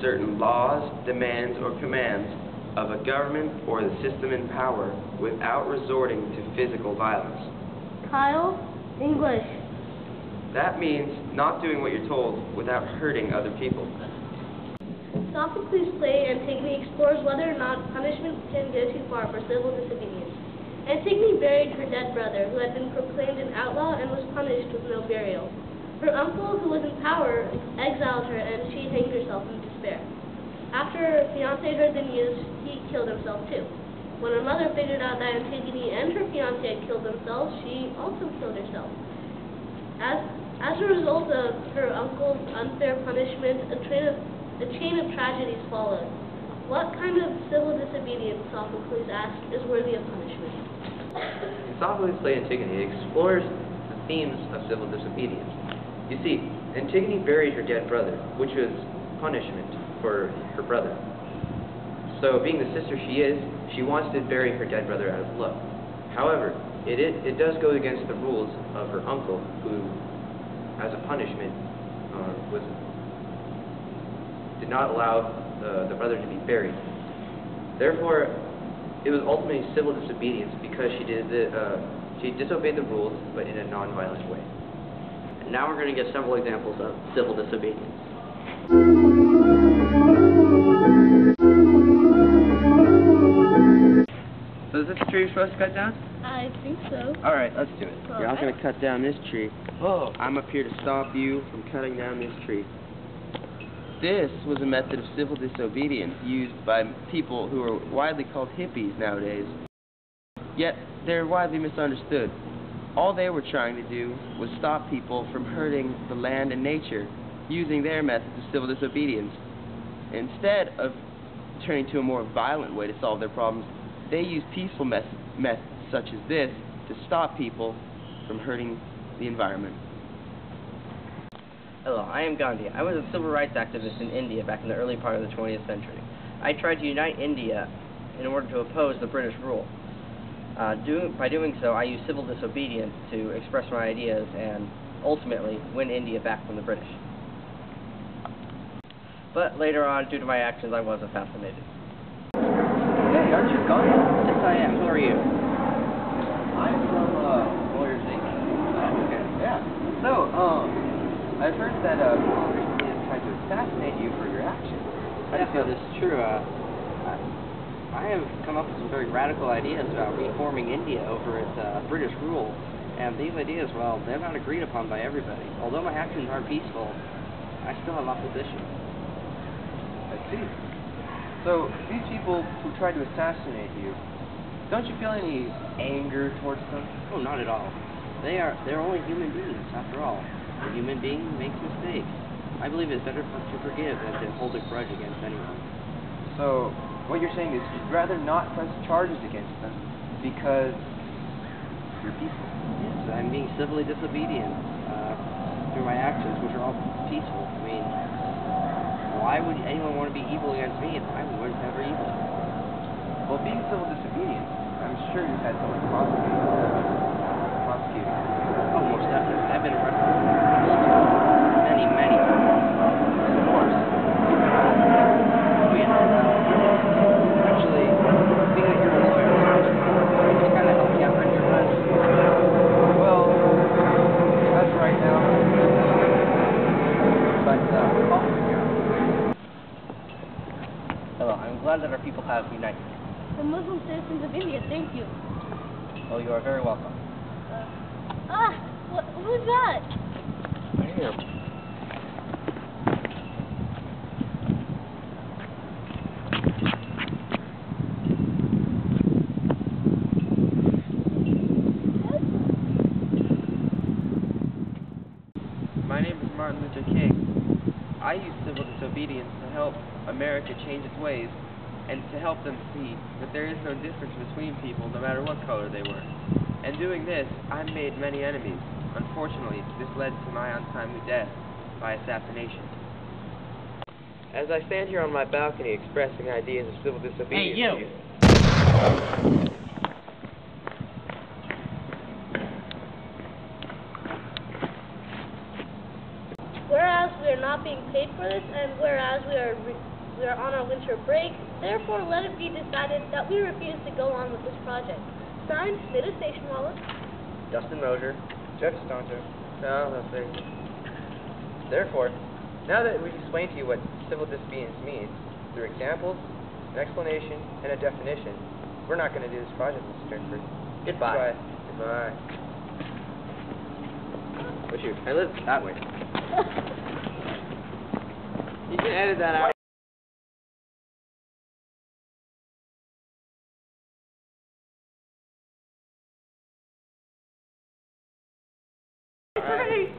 certain laws, demands, or commands of a government or the system in power without resorting to physical violence. Kyle, English. That means not doing what you're told without hurting other people. Sophocles' play Antigone explores whether or not punishment can go too far for civil disobedience. Antigone buried her dead brother, who had been proclaimed an outlaw and was punished with no burial. Her uncle, who was in power, exiled her, and she hanged herself in despair. After her fiancé heard the news, he killed himself too. When her mother figured out that Antigone and her fiancé had killed themselves, she also killed herself. As a result of her uncle's unfair punishment, a chain of tragedies followed. What kind of civil disobedience, Sophocles asked, is worthy of punishment? Sophocles' play Antigone explores the themes of civil disobedience. You see, Antigone buried her dead brother, which was punishment for her brother. So, being the sister she is, she wants to bury her dead brother out of love. However, it does go against the rules of her uncle, who, as a punishment, did not allow the brother to be buried. Therefore, it was ultimately civil disobedience because she disobeyed the rules, but in a non-violent way. And now we're going to get several examples of civil disobedience. So is this tree we're supposed to cut down? I think so. Alright, let's do it. Well, You're not going to cut down this tree. Oh. I'm up here to stop you from cutting down this tree. This was a method of civil disobedience used by people who are widely called hippies nowadays. Yet, they're widely misunderstood. All they were trying to do was stop people from hurting the land and nature using their methods of civil disobedience. Instead of turning to a more violent way to solve their problems, they used peaceful methods such as this to stop people from hurting the environment. Hello, I am Gandhi. I was a civil rights activist in India back in the early part of the 20th century. I tried to unite India in order to oppose the British rule. By doing so, I used civil disobedience to express my ideas and ultimately win India back from the British. But later on, due to my actions, I was assassinated. Hey, aren't you Gandhi? Yes, I am. Who are you? I'm from Lawyers Inc. Oh, okay. Yeah. So, I've heard that people recently have tried to assassinate you for your actions. How do you feel? This is true. I have come up with some very radical ideas about reforming India over its British rule, and these ideas, well, they're not agreed upon by everybody. Although my actions are peaceful, I still have opposition. I see. So, these people who tried to assassinate you, don't you feel any anger towards them? Oh, not at all. They're only human beings, after all. A human being makes mistakes. I believe it's better to forgive than to hold a grudge against anyone. So, what you're saying is you'd rather not press charges against them because you're peaceful. Yes, I'm being civilly disobedient through my actions, which are all peaceful. I mean, why would anyone want to be evil against me if I was never evil? Well, being civil disobedient, I'm sure you've had someone prosecute you. Oh, most definitely. I've been arrested many times. Of course. Actually, being that you're a lawyer, can you kind of help me out on your run? Well, that's right now. But, Hello, I'm glad that our people have united. The Muslim citizens of India, thank you. Oh, you are very welcome. Who's that? I am. My name is Martin Luther King. I use civil disobedience to help America change its ways and to help them see that there is no difference between people no matter what color they were. And doing this, I've made many enemies. Unfortunately, this led to my untimely death by assassination. As I stand here on my balcony expressing ideas of civil disobedience... Hey, you! Whereas we are not being paid for this, and whereas we are We are on our winter break, therefore let it be decided that we refuse to go on with this project. Signed, Nita Station Wallace. Justin Mosier. Jeff Staunton. No, that's right. Therefore, now that we've explained to you what civil disobedience means, through examples, an explanation, and a definition, we're not going to do this project, Mr. Durnford. Goodbye. Goodbye. Oh shoot, I live that way. You can edit that out. Sorry.